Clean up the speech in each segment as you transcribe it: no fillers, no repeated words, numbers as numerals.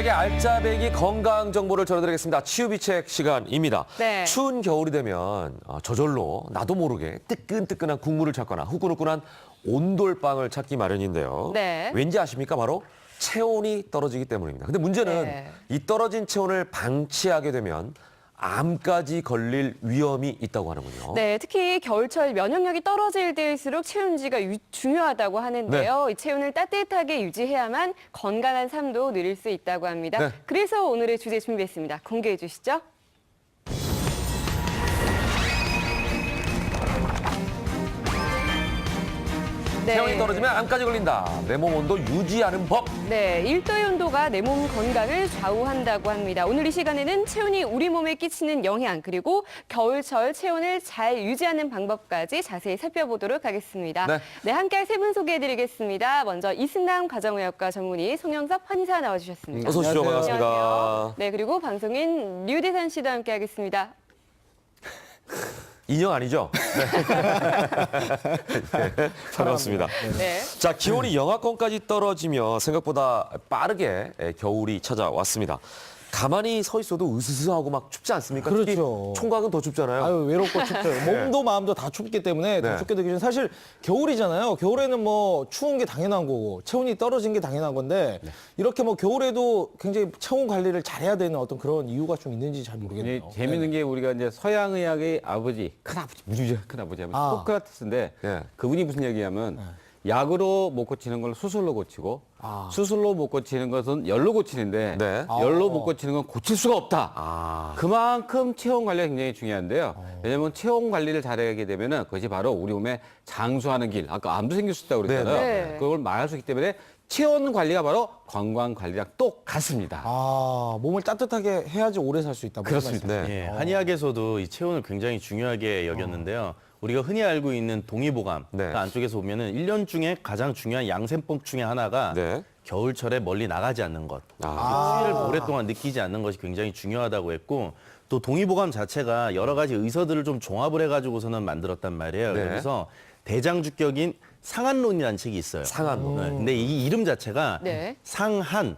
여러분에게 알짜배기 건강 정보를 전해드리겠습니다. 치유비책 시간입니다. 네. 추운 겨울이 되면 저절로 나도 모르게 뜨끈뜨끈한 국물을 찾거나 후끈후끈한 온돌빵을 찾기 마련인데요. 네. 왠지 아십니까? 바로 체온이 떨어지기 때문입니다. 근데 문제는 네. 이 떨어진 체온을 방치하게 되면 암까지 걸릴 위험이 있다고 하는군요. 네, 특히 겨울철 면역력이 떨어질 때일수록 체온 유지가 중요하다고 하는데요. 이 체온을 따뜻하게 유지해야만 건강한 삶도 누릴 수 있다고 합니다. 네. 그래서 오늘의 주제 준비했습니다. 공개해 주시죠. 네. 체온이 떨어지면 암까지 걸린다. 내 몸 온도 유지하는 법. 네, 1도의 온도가 내 몸 건강을 좌우한다고 합니다. 오늘 이 시간에는 체온이 우리 몸에 끼치는 영향, 그리고 겨울철 체온을 잘 유지하는 방법까지 자세히 살펴보도록 하겠습니다. 네. 함께 세 분 소개해드리겠습니다. 먼저 이승남 가정의학과 전문의 송영섭 한의사 나와주셨습니다. 어서 오십시오. 안녕하세요. 반갑습니다. 네, 그리고 방송인 류대산 씨도 함께하겠습니다. 인형 아니죠? 네. 반갑습니다. 네. 자, 기온이 영하권까지 떨어지며 생각보다 빠르게 겨울이 찾아왔습니다. 가만히 서 있어도 으스스하고 막 춥지 않습니까? 그렇죠. 특히 총각은 더 춥잖아요. 아유, 외롭고 춥죠. 몸도 마음도 다 춥기 때문에 네. 더 춥게 되기 전에 사실 겨울이잖아요. 겨울에는 뭐 추운 게 당연한 거고 체온이 떨어진 게 당연한 건데 이렇게 뭐 겨울에도 굉장히 체온 관리를 잘해야 되는 어떤 그런 이유가 좀 있는지 잘 모르겠네요. 이제 재밌는 게 우리가 이제 서양의학의 아버지, 큰아버지, 무지무지한 큰아버지 하면 소크라테스인데 네. 그분이 무슨 얘기냐면 약으로 못 고치는 걸 수술로 고치고 수술로 못 고치는 것은 열로 고치는데 네. 열로 못 고치는 건 고칠 수가 없다. 아, 그만큼 체온 관리가 굉장히 중요한데요. 왜냐하면 체온 관리를 잘하게 되면은 그것이 바로 우리 몸에 장수하는 길. 아까 암도 생길 수 있다고 그랬잖아요. 네. 그걸 말할 수 있기 때문에 체온 관리가 바로 건강 관리랑 똑같습니다. 몸을 따뜻하게 해야지 오래 살 수 있다. 그렇습니다. 네. 예, 한의학에서도 이 체온을 굉장히 중요하게 여겼는데요. 우리가 흔히 알고 있는 동의보감 네. 그 안쪽에서 보면은 1년 중에 가장 중요한 양셈법 중에 하나가 네. 겨울철에 멀리 나가지 않는 것. 추위를 오랫동안 느끼지 않는 것이 굉장히 중요하다고 했고 또 동의보감 자체가 여러 가지 의서들을 좀 종합을 해가지고서는 만들었단 말이에요. 네. 그래서 대장주격인 상한론이라는 책이 있어요. 상한론. 네. 근데 이 이름 자체가 네. 상한,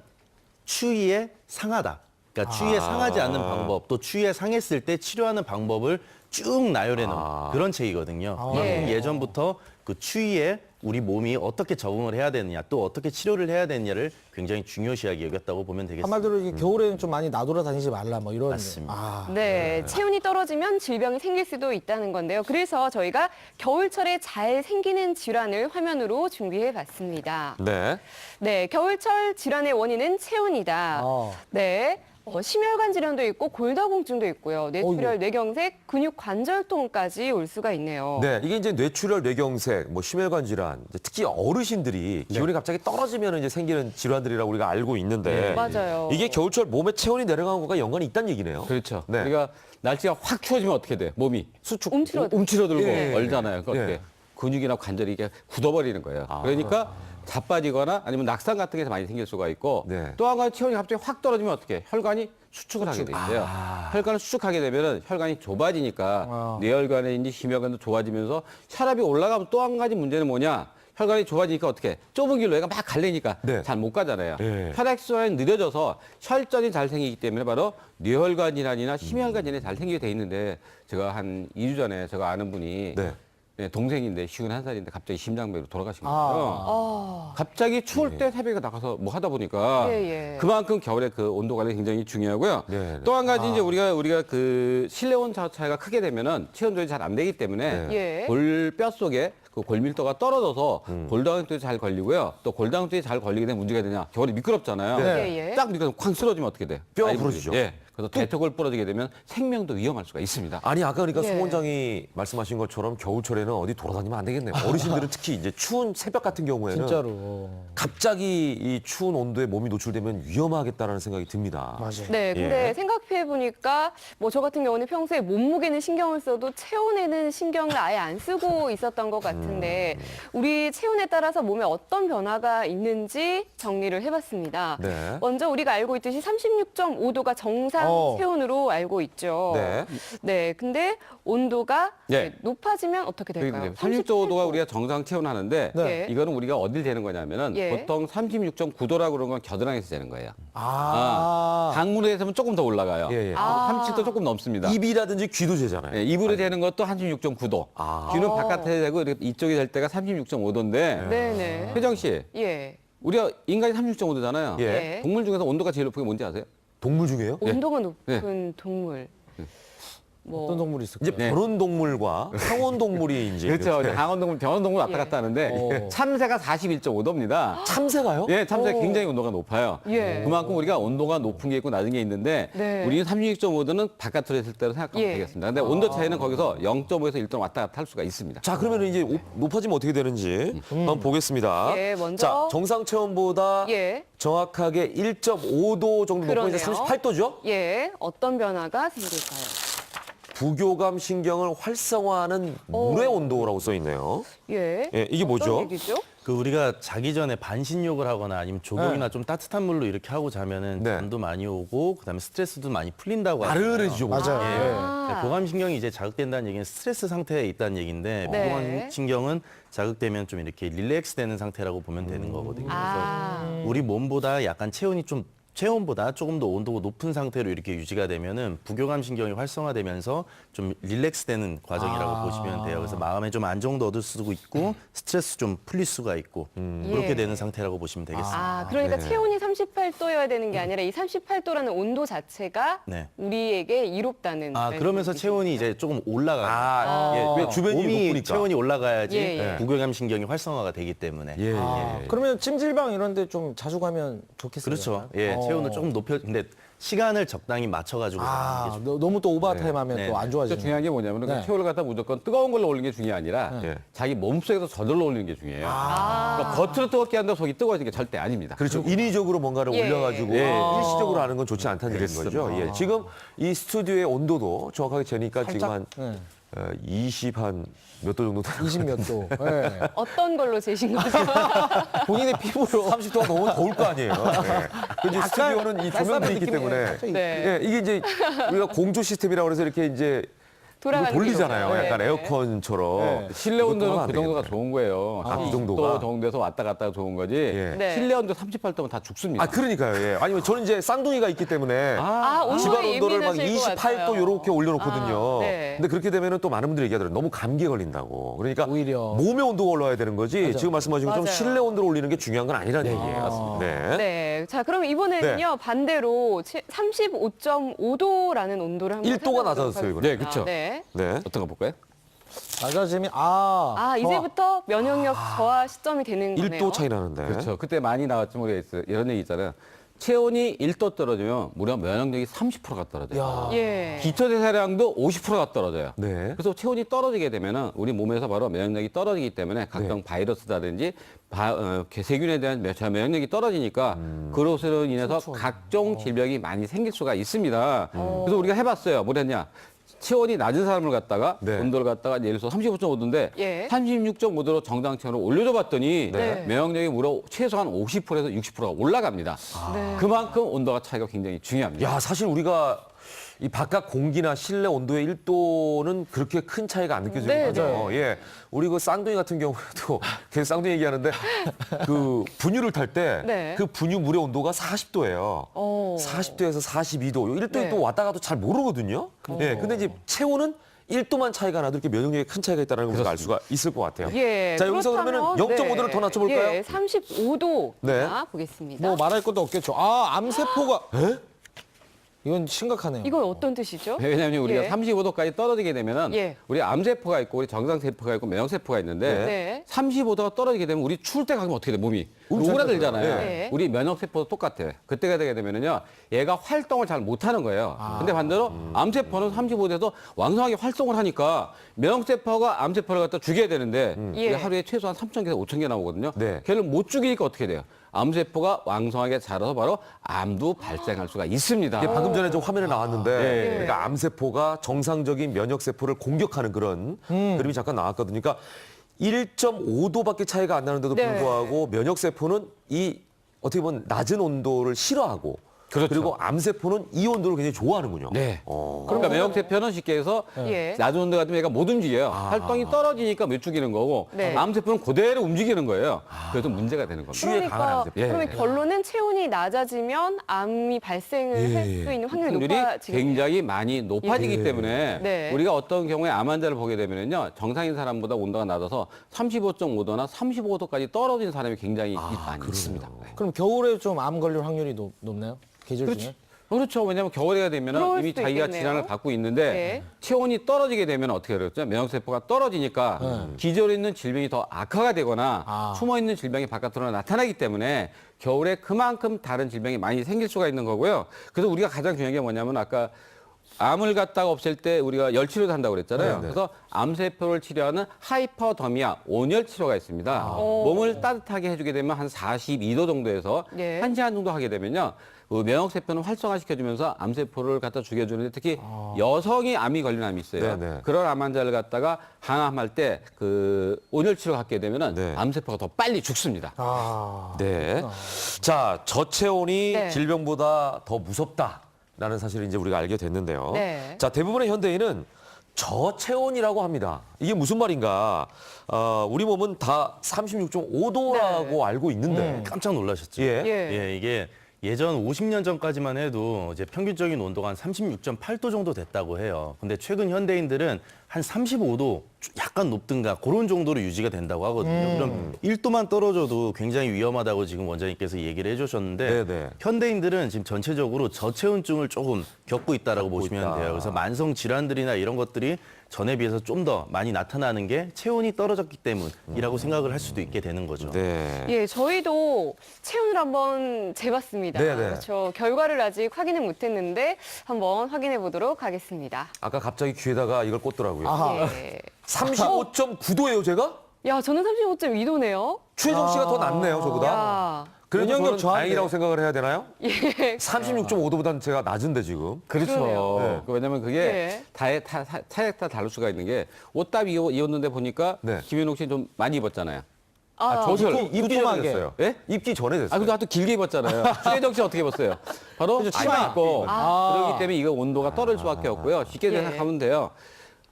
추위에 상하다. 그러니까 추위에 상하지 않는 방법, 또 추위에 상했을 때 치료하는 방법을 쭉 나열해 놓은 그런 책이거든요. 그만큼 네. 예전부터 그 추위에 우리 몸이 어떻게 적응을 해야 되느냐, 또 어떻게 치료를 해야 되느냐를 굉장히 중요시하게 여겼다고 보면 되겠습니다. 한마디로 이게 겨울에는 좀 많이 나돌아다니지 말라 뭐 이런. 맞습니다. 네, 체온이 떨어지면 질병이 생길 수도 있다는 건데요. 그래서 저희가 겨울철에 잘 생기는 질환을 화면으로 준비해 봤습니다. 네. 네, 겨울철 질환의 원인은 체온이다. 네. 심혈관 질환도 있고 골다공증도 있고요. 뇌출혈, 뇌경색, 근육 관절통까지 올 수가 있네요. 네, 이게 이제 뇌출혈, 뇌경색, 뭐 심혈관 질환, 이제 특히 어르신들이 기온이 갑자기 떨어지면 이제 생기는 질환들이라고 우리가 알고 있는데 맞아요. 이게 겨울철 몸에 체온이 내려가는 것과 연관이 있다는 얘기네요. 그렇죠. 네. 우리가 날씨가 확 추워지면 어떻게 돼? 몸이 수축, 움츠러들고. 움츠러들고 예. 얼잖아요. 그러니까 예. 어떻게 근육이나 관절이 이게 굳어버리는 거예요. 그러니까 자빠지거나 아니면 낙상 같은 게 많이 생길 수가 있고 네. 또 한 가지 체온이 갑자기 확 떨어지면 어떻게 해? 혈관이 수축을 하게 돼 있어요. 혈관을 수축하게 되면은 혈관이 좁아지니까 뇌혈관인지 심혈관도 좁아지면서 혈압이 올라가면 또 한 가지 문제는 뭐냐? 혈관이 좁아지니까 어떻게 해? 좁은 길로 얘가 막 갈래니까 네. 잘 못 가잖아요. 네. 혈액순환이 느려져서 혈전이 잘 생기기 때문에 바로 뇌혈관 질환이나 심혈관 질환이 잘 생기게 돼 있는데 제가 한 2주 전에 제가 아는 분이 네. 네, 동생인데 51살인데 갑자기 심장병으로 돌아가신 거예요. 갑자기 추울 때 새벽에 나가서 뭐 하다 보니까 예, 예. 그만큼 겨울에 그 온도 관리 굉장히 중요하고요. 네, 네. 또 한 가지 이제 우리가 그 실내 온도 차이가 크게 되면은 체온 조절이 잘 안 되기 때문에 예. 골뼈 속에 그 골밀도가 떨어져서 골다공증이 잘 걸리고요. 또 골다공증이 잘 걸리게 되면 문제가 되냐? 겨울이 미끄럽잖아요. 예, 예. 딱 미끄러면 쾅 쓰러지면 어떻게 돼요? 뼈가 아이들이. 부러지죠. 예. 그래서 대퇴골 부러지게 되면 생명도 위험할 수가 있습니다. 아니 아까 그러니까 예. 송 원장이 말씀하신 것처럼 겨울철에는 어디 돌아다니면 안 되겠네요. 어르신들은 특히 이제 추운 새벽 같은 경우에는 진짜로. 갑자기 이 추운 온도에 몸이 노출되면 위험하겠다라는 생각이 듭니다. 맞아요. 네, 근데 예. 생각해 보니까 뭐 저 같은 경우는 평소에 몸무게는 신경을 써도 체온에는 신경을 아예 안 쓰고 있었던 것 같은데 우리 체온에 따라서 몸에 어떤 변화가 있는지 정리를 해봤습니다. 네. 먼저 우리가 알고 있듯이 36.5도가 정상 체온으로 알고 있죠. 네. 네, 근데 온도가 네. 이제 높아지면 어떻게 될까요? 36.5도가 우리가 정상 체온하는데 네. 이거는 우리가 어딜 되는 거냐면은 예. 보통 36.9도라고 그러는 건 겨드랑이에서 되는 거예요. 아. 강물에 되면 조금 더 올라가요. 예, 예. 37도 조금 넘습니다. 입이라든지 귀도 되잖아요. 예, 입으로 되는 것도 36.9도. 귀는 바깥에 되고 이렇게 이쪽이 될 때가 36.5도인데 네네. 혜정 씨, 예. 우리가 인간이 36.5도잖아요. 예. 동물 중에서 온도가 제일 높은 게 뭔지 아세요? 동물 중에요? 온도가 높은 동물. 뭐 어떤 동물이 있을까요? 이제 벼른 동물과 상온 동물이 이제 그렇죠. 이렇게- 강원동물, 병원동물 왔다 갔다 하는데 참새가 41.5도입니다. 참새가요? 예, 참새가 오. 굉장히 온도가 높아요. 예. 그만큼 우리가 온도가 높은 게 있고 낮은 게 있는데 네. 우리는 36.5도는 바깥으로 했을 때로 생각하면 예. 되겠습니다. 근데 온도 차이는 거기서 0.5에서 1도 왔다 갔다 할 수가 있습니다. 자, 그러면 이제 높아지면 어떻게 되는지 한번 보겠습니다. 예, 먼저- 자, 정상 체온보다 예. 정확하게 1.5도 정도 높고 이제 그러네요. 38도죠? 예, 어떤 변화가 생길까요? 부교감 신경을 활성화하는 물의 온도라고 써 있네요. 예. 예, 이게 뭐죠? 어떤 얘기죠? 그 우리가 자기 전에 반신욕을 하거나 아니면 조경이나 좀 따뜻한 물로 이렇게 하고 자면은 네. 잠도 많이 오고 그다음에 스트레스도 많이 풀린다고 하잖아요. 아르르지죠. 맞아요. 아. 네, 고감신경이 이제 자극된다는 얘기는 스트레스 상태에 있다는 얘기인데 네. 부교감신경은 자극되면 좀 이렇게 릴렉스 되는 상태라고 보면 되는 거거든요. 아. 그래서 우리 몸보다 약간 체온보다 조금 더 온도가 높은 상태로 이렇게 유지가 되면은 부교감 신경이 활성화되면서 좀 릴렉스되는 과정이라고 보시면 돼요. 그래서 마음에 좀 안정도 얻을 수도 있고 스트레스 좀 풀릴 수가 있고 그렇게 예. 되는 상태라고 보시면 되겠습니다. 아, 그러니까 네. 체온이 38도여야 되는 게 아니라 이 38도라는 온도 자체가 네. 우리에게 이롭다는. 아 그러면서 말씀이시죠? 체온이 이제 조금 올라가요. 아, 예, 왜 주변이 몸이 높으니까. 체온이 올라가야지 예, 예. 부교감 신경이 활성화가 되기 때문에. 예, 아, 예. 그러면 찜질방 이런 데 좀 자주 가면 좋겠어요. 그렇죠. 예, 체온을 조금 근데 시간을 적당히 맞춰가지고 아, 가는 게 좋- 너무 또 오버타임 하면 네. 또 안 진짜 좋아지는. 중요한 게 뭐냐면 네. 그 체온을 갖다 무조건 뜨거운 걸로 올리는 게 중요한 게 아니라 네. 자기 몸속에서 저절로 올리는 게 중요해요. 그러니까 겉으로 뜨겁게 한다고 속이 뜨거워지는 게 절대 아닙니다. 그렇죠. 인위적으로 뭔가를 예. 올려가지고 예. 일시적으로 하는 건 좋지 않다는 얘기인 거죠. 예. 지금 이 스튜디오의 온도도 정확하게 재니까 지금 한 네. 20 한 몇 도 정도 되나? 20 몇 도. 네. 어떤 걸로 재신 거죠? 본인의 피부로 30도가 넘으면 더울 거 아니에요. 예. 그 이제 스튜디오는 이 조명들이 있기 때문에 네. 예, 이게 이제 우리가 공조 시스템이라고 해서 이렇게 이제 돌아가는 돌리잖아요. 기록이요. 약간 네. 에어컨처럼. 네. 실내 온도는 그것도 그 하면 정도가 안 좋은 거예요. 아, 그 정도가? 10도 정도에서 왔다 갔다 좋은 거지. 예. 네. 실내 온도 38도면 다 죽습니다. 아, 그러니까요. 예. 아니면 저는 이제 쌍둥이가 있기 때문에 아, 집안 온도에 온도를 막 예민하실 것 같아요. 28도 이렇게 올려놓거든요. 아, 네. 근데 그렇게 되면은 또 많은 분들이 얘기하더라고요. 너무 감기에 걸린다고. 그러니까 오히려. 몸의 온도가 올라야 되는 거지. 지금 말씀하신 것처럼 맞아요. 실내 온도를 올리는 게 중요한 건 아니라는 얘기예요. 네. 네. 자, 그럼 이번에는요, 반대로 35.5도라는 온도를 한번 1도가 찾아보도록 낮아졌어요, 이번에. 네, 그렇죠. 네. 네. 어떤 거 볼까요? 낮아지면 이제부터 면역력 저하 시점이 되는 거네요. 1도 차이 나는데. 그렇죠. 그때 많이 나왔지만 우리가 이런 얘기 있잖아요. 체온이 1도 떨어지면 무려 면역력이 30%가 떨어져요. 예. 기초 대사량도 50%가 떨어져요. 네. 그래서 체온이 떨어지게 되면은 우리 몸에서 바로 면역력이 떨어지기 때문에 각종 바이러스라든지 세균에 대한 면역력이 떨어지니까 그것으로 인해서 각종 질병이 많이 생길 수가 있습니다. 그래서 우리가 해봤어요. 뭐랬냐? 체온이 낮은 사람을 갖다가 네. 온도를 갖다가 예를 들어서 35.5도인데 예. 36.5도로 정상 체온을 올려줘 봤더니 네. 면역력이 무려 최소한 50%에서 60%가 올라갑니다. 네. 그만큼 온도가 차이가 굉장히 중요합니다. 야, 사실 우리가 이 바깥 공기나 실내 온도의 1도는 그렇게 큰 차이가 안 느껴지거든요. 네, 예. 우리 그 쌍둥이 같은 경우에도 계속 쌍둥이 얘기하는데 그 분유를 탈 때 네. 그 분유 물의 온도가 40도예요. 어. 40도에서 42도. 1도에 네. 또 왔다 가도 잘 모르거든요. 예. 근데 이제 체온은 1도만 차이가 나도 이렇게 면역력에 큰 차이가 있다는 걸 우리가 알 수가 있을 것 같아요. 예. 자, 여기서 그러면 0.5도를 더 낮춰볼까요? 예, 35도. 네. 보겠습니다. 뭐 말할 것도 없겠죠. 암세포가. 이건 심각하네요. 이건 어떤 뜻이죠? 왜냐하면 우리가 예. 35도까지 떨어지게 되면은 예. 우리 암세포가 있고 우리 정상세포가 있고 면역세포가 있는데 네. 35도가 떨어지게 되면 우리 추울 때 가면 어떻게 돼 몸이 오그라들잖아요. 네. 우리 면역세포도 똑같아요. 그때가 되게 되면은요 얘가 활동을 잘 못하는 거예요. 근데 반대로 암세포는 35도에서 왕성하게 활동을 하니까 면역세포가 암세포를 갖다 죽여야 되는데 예. 이게 하루에 최소한 3,000개에서 5,000개 나오거든요. 네. 걔를 못 죽이니까 어떻게 돼요? 암세포가 왕성하게 자라서 바로 암도 발생할 수가 있습니다. 이게 방금 전에 좀 화면에 나왔는데 예. 그러니까 암세포가 정상적인 면역세포를 공격하는 그런 그림이 잠깐 나왔거든요. 그러니까 1.5도밖에 차이가 안 나는데도 네. 불구하고 면역세포는 이 어떻게 보면 낮은 온도를 싫어하고 그렇죠. 리고 암세포는 이 온도를 굉장히 좋아하는군요. 네. 그러니까 매혹세포는 쉽게 해서 예. 낮은 온도 같으면 얘가 못 움직여요. 활동이 떨어지니까 메추기는 거고 네. 암세포는 그대로 움직이는 거예요. 그래서 문제가 되는 겁니다. 추위에 강한 그러니까 암세포. 그러면 결론은 체온이 낮아지면 암이 발생을 할 수 있는 확률이 확률이 높아지겠네요. 굉장히 많이 높아지기 때문에 네. 우리가 어떤 경우에 암 환자를 보게 되면요 정상인 사람보다 온도가 낮아서 35.5도나 35도까지 떨어진 사람이 굉장히 많이 있습니다. 그럼 겨울에 좀 암 걸릴 확률이 높나요? 계절 중에? 그렇죠. 왜냐하면 겨울에가 되면 그럴 이미 수도 자기가 있겠네요. 질환을 갖고 있는데 네. 체온이 떨어지게 되면 어떻게 그랬죠? 면역세포가 떨어지니까 기존에 있는 질병이 더 악화가 되거나 숨어 있는 질병이 바깥으로 나타나기 때문에 겨울에 그만큼 다른 질병이 많이 생길 수가 있는 거고요. 그래서 우리가 가장 중요한 게 뭐냐면 아까 암을 갖다가 없앨 때 우리가 열 치료도 한다고 그랬잖아요. 그래서 암세포를 치료하는 하이퍼더미아 온열 치료가 있습니다. 몸을 따뜻하게 해주게 되면 한 42도 정도에서 네. 1시간 정도 하게 되면요. 그 면역세포는 활성화시켜주면서 암세포를 갖다 죽여주는데 특히 여성이 암이 걸린 암이 있어요. 네네. 그런 암 환자를 갖다가 항암할 때 그 온열 치료 갖게 되면은 네. 암세포가 더 빨리 죽습니다. 네. 자, 저체온이 네. 질병보다 더 무섭다라는 사실을 이제 우리가 알게 됐는데요. 네. 자, 대부분의 현대인은 저체온이라고 합니다. 이게 무슨 말인가? 우리 몸은 다 36.5도라고 네. 알고 있는데. 깜짝 놀라셨죠? 예. 예. 이게 예전 50년 전까지만 해도 이제 평균적인 온도가 한 36.8도 정도 됐다고 해요. 근데 최근 현대인들은 한 35도 약간 높든가 그런 정도로 유지가 된다고 하거든요. 그럼 1도만 떨어져도 굉장히 위험하다고 지금 원장님께서 얘기를 해주셨는데 네네. 현대인들은 지금 전체적으로 저체온증을 조금 겪고 있다라고 보시면 있다. 돼요. 그래서 만성 질환들이나 이런 것들이 전에 비해서 좀 더 많이 나타나는 게 체온이 떨어졌기 때문이라고 생각을 할 수도 있게 되는 거죠. 네. 예, 저희도 체온을 한번 재봤습니다. 네네. 그렇죠. 결과를 아직 확인은 못했는데 한번 확인해 보도록 하겠습니다. 아까 갑자기 귀에다가 이걸 꽂더라고요. 예. 35.9도예요, 제가? 야, 저는 35.2도네요. 최혜정 씨가 더 낫네요, 저보다. 야, 그래도 면역력 저는 저하인데. 다행이라고 생각을 해야 되나요? 예. 36.5도보다는 제가 낮은데 지금. 그렇죠. 그러네요. 네. 왜냐면 그게 네. 타액 다 다를 수가 있는 게 옷답 입었는데 보니까 네. 김현욱 씨 좀 많이 입었잖아요. 아, 저는 입기 전에 두툼하게. 됐어요. 예? 입기 전에 됐어요. 아, 근데 또 길게 입었잖아요. 최혜정 씨 어떻게 입었어요? 바로 치마 입고. 그렇기 때문에 이거 온도가 떨어질 수밖에 없고요. 쉽게 예. 생각하면 돼요.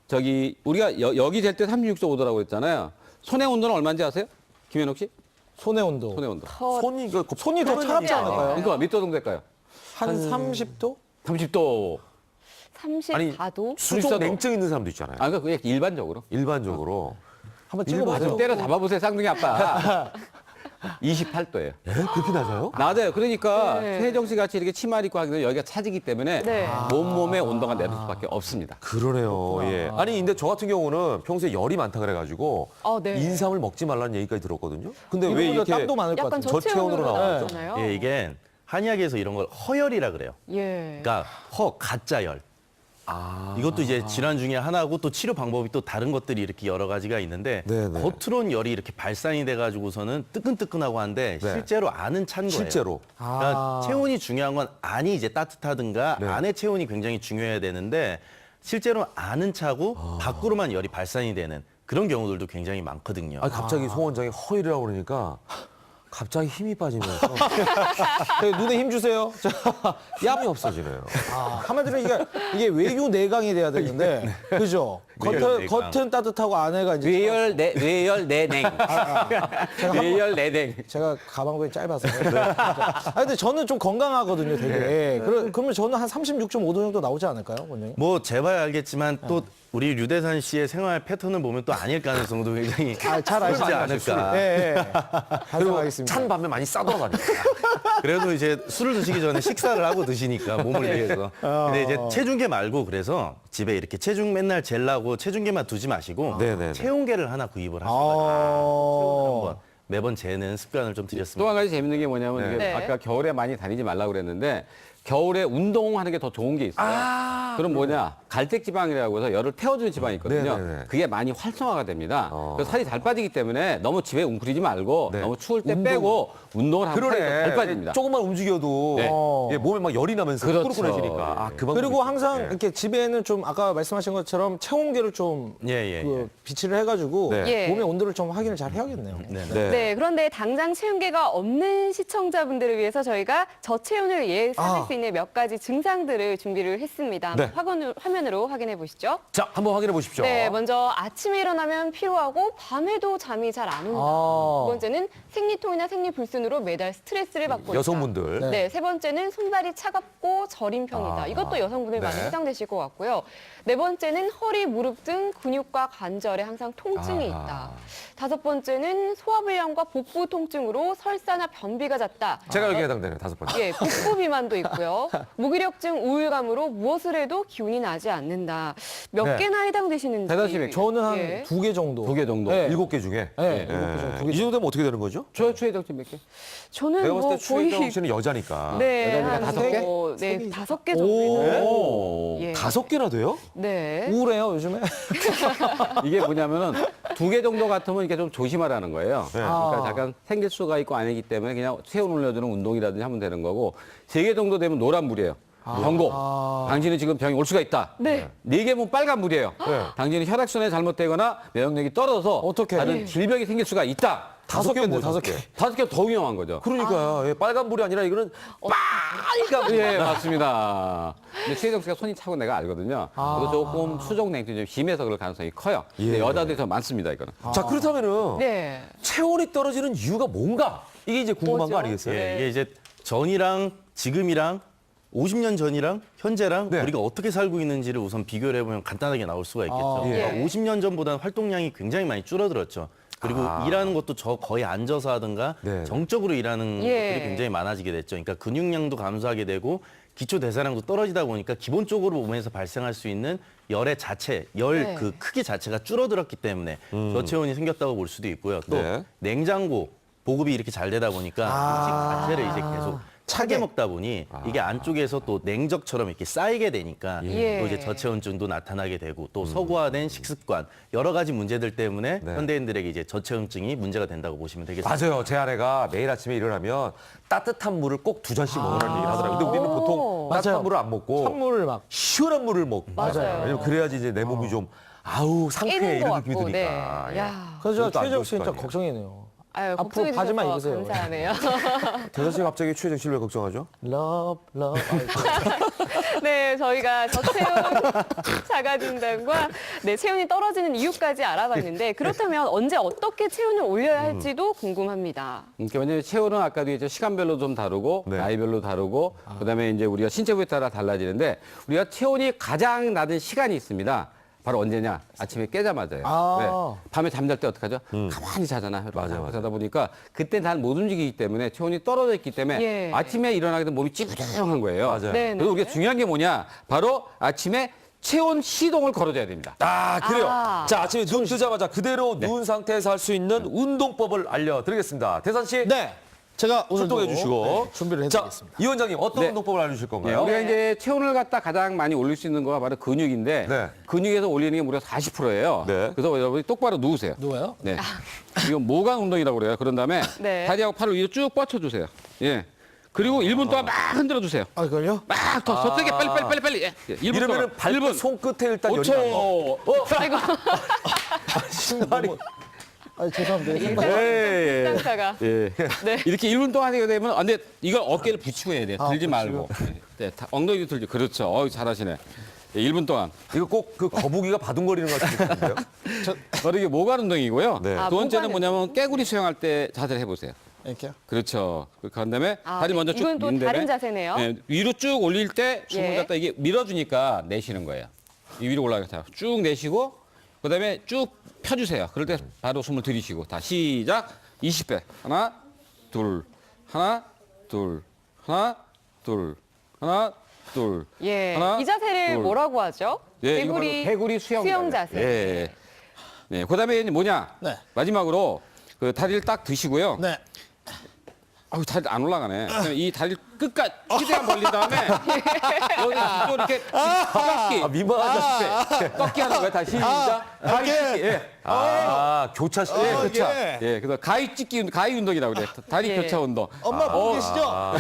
저기 우리가 여기 될 때 36.5도라고 그랬잖아요. 손의 온도는 얼마인지 아세요? 김현욱 씨? 손의 온도. 손의 온도. 손이 그 손이 더 차갑지 않을까요? 그러니까 몇 도 정도 될까요? 한 30도? 30도. 34도? 수족 냉증 있는 사람도 있잖아요. 아, 그러니까 그냥 일반적으로. 일반적으로. 한번 좀 찍어보세요. 때려 잡아보세요, 쌍둥이 아빠. 28도예요. 그렇게 낮아요? 낮아요. 그러니까 네. 최혜정 씨 같이 이렇게 치마 입고 하게 되면 여기가 차지기 때문에 네. 몸몸의 온도가 내릴 수밖에 없습니다. 그러네요. 예. 아니 근데 저 같은 경우는 평소에 열이 많다 그래가지고 네. 인삼을 먹지 말라는 얘기까지 들었거든요. 근데 왜 이거보다 이렇게 땀도 많을 것 약간 같은데. 저체온으로 저체온으로 나와요? 나왔잖아요. 예, 이게 한의학에서 이런 걸 허열이라 그래요. 예. 그러니까 가짜열. 이것도 이제 질환 중에 하나고 또 치료 방법이 또 다른 것들이 이렇게 여러 가지가 있는데 네네. 겉으로는 열이 이렇게 발산이 돼가지고서는 뜨끈뜨끈하고 한데 네. 실제로 안은 찬 거예요. 실제로. 그러니까 체온이 중요한 건 안이 이제 따뜻하든가 네. 안의 체온이 굉장히 중요해야 되는데 실제로 안은 차고 밖으로만 열이 발산이 되는 그런 경우들도 굉장히 많거든요. 아니, 갑자기 송 원장이 허일이라고 그러니까 갑자기 힘이 빠지면서 눈에 힘 주세요. 자, 힘이 없어지네요. 한마디로 이게 외유 내강이 돼야 되는데, 그죠? 외유 내강. 겉은 따뜻하고 안에가 이제 뇌열 내냉. 뇌열 내냉. 제가 가방끈이 짧아서. 아 근데 저는 좀 건강하거든요, 되게. 그러면 저는 한 36.5도 정도 나오지 않을까요, 원장님? 뭐 재봐야 알겠지만 또 우리 류대산 씨의 생활 패턴을 보면 또 아닐 가능성도 굉장히 잘 아시지 크지 않을까. 예, 예. 그리고 반성하겠습니다. 찬 밤에 많이 싸돌아다니까. 그래도 이제 술을 드시기 전에 식사를 하고 드시니까 몸을 위해서. 근데 이제 체중계 말고 그래서 집에 이렇게 체중 맨날 젤라고 체중계만 두지 마시고 네네네. 체온계를 하나 구입을 하시면 한번 매번 재는 습관을 좀 또 들였습니다. 한 가지 재밌는 게 뭐냐면 이게 네. 아까 겨울에 많이 다니지 말라고 그랬는데 겨울에 운동하는 게 더 좋은 게 있어요. 그럼 뭐냐? 갈색 지방이라고 해서 열을 태워주는 지방이 있거든요. 네네네. 그게 많이 활성화가 됩니다. 그래서 살이 잘 빠지기 때문에 너무 집에 웅크리지 말고 네. 너무 추울 때 빼고 운동을 하면 살이 잘 빠집니다. 조금만 움직여도 네. 예, 몸에 막 열이 나면서 그렇죠. 꾸룩꾸룩해지니까. 아, 그 방법이 그리고 항상 있군요. 예. 이렇게 집에는 좀 아까 말씀하신 것처럼 체온계를 좀 예. 비치를 해가지고 네. 예. 몸의 온도를 좀 확인을 잘 해야겠네요. 네. 네, 그런데 당장 체온계가 없는 시청자분들을 위해서 저희가 저체온을 예상할 수 있는 몇 가지 증상들을 준비를 했습니다. 네. 화면으로 확인해 보시죠. 자, 한번 확인해 보십시오. 네, 먼저 아침에 일어나면 피로하고 밤에도 잠이 잘 안 온다. 두 번째는 생리통이나 생리불순으로 매달 스트레스를 받고 있다. 여성분들. 네, 세 번째는 손발이 차갑고 저린 편이다. 이것도 여성분들 많이 네. 해당되실 것 같고요. 네 번째는 허리, 무릎 등 근육과 관절에 항상 통증이 있다. 다섯 번째는 소화불량과 복부 통증으로 설사나 변비가 잦다. 제가 여기 해당되는 5번째. 예, 복부 비만도 있고요. 무기력증, 우울감으로 무엇을 해도 기운이 나지 않는다. 몇 네. 개나 해당되시는지. 대단히 심해요. 저는 한 예. 2개 정도. 2개 정도. 네. 7개 중에. 네, 7개 정도. 두 개 이 정도 되면 어떻게 되는 거죠? 최혜정 몇 개? 저는 내가 뭐 봤을 때 추혜정 거의 씨는 여자니까. 네, 여자니까 한 5개? 뭐, 네, 5개 정도는. 오. 예. 5개나 돼요? 네. 우울해요, 요즘에. 이게 뭐냐면은 2개 정도 같으면 이게 좀 조심하라는 거예요. 네. 그러니까 잠깐 생길 수가 있고 아니기 때문에 그냥 체온 올려주는 운동이라든지 하면 되는 거고 3개 정도 되면 노란물이에요. 경고. 당신은 지금 병이 올 수가 있다. 네. 4개면 빨간물이에요. 네. 당신은 혈액순환이 잘못되거나 면역력이 떨어져서 어떡해. 다른 질병이 생길 수가 있다. 5개인데, 5개. 5개 더 위험한 거죠. 그러니까요. 예, 빨간불이 아니라 이거는 빨간 예, 맞습니다. 근데 최혜정 씨가 손이 차고 내가 알거든요. 그래서 조금 수족 냉증이 좀 심해서 그럴 가능성이 커요. 근데 여자들이 더 많습니다, 이거는. 자, 그렇다면은 네. 체온이 떨어지는 이유가 뭔가? 이게 이제 궁금한 뭐죠? 거 아니겠어요? 네. 이게 이제 전이랑 지금이랑 50년 전이랑 현재랑 네. 우리가 어떻게 살고 있는지를 우선 비교를 해보면 간단하게 나올 수가 있겠죠. 예. 그러니까 50년 전보다는 활동량이 굉장히 많이 줄어들었죠. 그리고 일하는 것도 거의 앉아서 하든가 네. 정적으로 일하는 예. 것들이 굉장히 많아지게 됐죠. 그러니까 근육량도 감소하게 되고 기초 대사량도 떨어지다 보니까 기본적으로 몸에서 발생할 수 있는 열의 자체, 열 네. 그 크기 자체가 줄어들었기 때문에 저체온이 생겼다고 볼 수도 있고요. 또 네. 냉장고 보급이 이렇게 잘 되다 보니까 음식 자체를 이제 계속 차게 먹다 보니 이게 안쪽에서 또 냉적처럼 이렇게 쌓이게 되니까 예. 또 이제 저체온증도 나타나게 되고 또 서구화된 식습관 여러 가지 문제들 때문에 네. 현대인들에게 이제 저체온증이 문제가 된다고 보시면 되겠습니다. 맞아요. 제 아내가 매일 아침에 일어나면 따뜻한 물을 꼭 2잔씩 먹으라는 얘기를 하더라고요. 근데 우리는 보통 따뜻한 맞아요. 물을 안 먹고 찬물을 막. 시원한 물을 먹고. 맞아요. 왜냐면 그래야지 이제 내 몸이 좀 아우 상쾌해 깨는 것 이런 느낌이 같고, 드니까. 네. 예. 야. 그래서 그것도 안 최정 좋을 씨 진짜 거 아니에요. 걱정이네요. 아유, 앞으로 걱정해 바지만 주셔서 입으세요. 감사하네요. 대선 씨가 갑자기 최정 씨를 왜 걱정하죠? 러브, 러브. 네, 저희가 저체온 자가진단과 네, 체온이 떨어지는 이유까지 알아봤는데 그렇다면 언제 어떻게 체온을 올려야 할지도 궁금합니다. 그러니까 왜냐면 체온은 아까도 이제 시간별로 좀 다르고 네. 나이별로 다르고 그다음에 이제 우리가 신체 부위에 따라 달라지는데 우리가 체온이 가장 낮은 시간이 있습니다. 바로 언제냐? 아침에 깨자마자요. 아. 밤에 잠잘 때 어떡하죠? 가만히 자잖아요. 맞아요. 그러다 보니까 그때 잘 못 움직이기 때문에 체온이 떨어져 있기 때문에 예. 아침에 일어나게 되면 몸이 찌뿌둥한 거예요. 맞아요. 네, 그래서 우리가 중요한 게 뭐냐? 바로 아침에 체온 시동을 걸어줘야 됩니다. 아, 그래요. 아. 자, 아침에 눈 뜨자마자 그대로 누운 상태에서 할 수 있는 운동법을 알려드리겠습니다. 대산 씨. 네. 제가 오늘 출동해 주시고. 준비를 자, 해드리겠습니다. 이 원장님 어떤 네. 운동법을 알려주실 예, 건가요? 우리가 이제 체온을 갖다 가장 많이 올릴 수 있는 거가 바로 근육인데 네. 근육에서 올리는 게 무려 40%예요. 네. 그래서 여러분이 똑바로 누우세요. 누워요? 네. 이건 모관 운동이라고 그래요. 그런 다음에 네. 다리하고 팔을 위로 쭉 뻗쳐주세요. 예. 그리고 1분 동안 막 흔들어 주세요. 아, 이걸요? 막 더 세게 빨리. 예. 1분 이러면은 동안 발끝 1분 손끝에 일단 열이 나는 거. 5초. 아이고, 신발이. 아, 죄송합니다. 일상차가. 예. 네. 이렇게 1분 동안 하게 되면 근데 이걸 어깨를 붙이고 해야 돼요. 들지 말고. 네. 엉덩이도 들지. 그렇죠. 잘하시네. 예, 1분 동안. 이거 꼭 그 거북이가 바둥거리는 것 같은데요? 바로 이게 모관 운동이고요. 네. 두 번째는 모관은- 뭐냐면 깨구리 수영할 때 자세를 해보세요. 이렇게요? 그렇죠. 그런 다음에 아, 다리 네. 먼저 쭉 이건 또 민 다음에 다른 자세네요. 네, 위로 쭉 올릴 때 숨을 예. 갖다 이게 밀어주니까 내쉬는 거예요. 이 위로 올라가서 쭉 내쉬고 그다음에 쭉 펴주세요. 그럴 때 바로 숨을 들이쉬고 다 시작. 20배. 하나, 둘, 하나, 둘, 하나, 둘, 하나, 둘. 예. 하나, 이 자세를 둘. 뭐라고 하죠? 예, 이거 바로 개구리 수영 자세. 예. 네. 그다음에 이제 뭐냐? 네. 마지막으로 그 다리를 딱 드시고요. 네. 아유, 다리 안 올라가네. 그냥 이 다리 끝까지 최대한 벌린 다음에 여기 뒤쪽 이렇게 꺾기. 민망하죠. 꺾기 하는 거예요. 다시 시작. 가위 찍기. 예. 교차 시대. 예, 교차. 예, 그래서 가위 찍기, 가위 운동이라고 그래. 다리 예. 교차 운동. 엄마 보고 계시죠?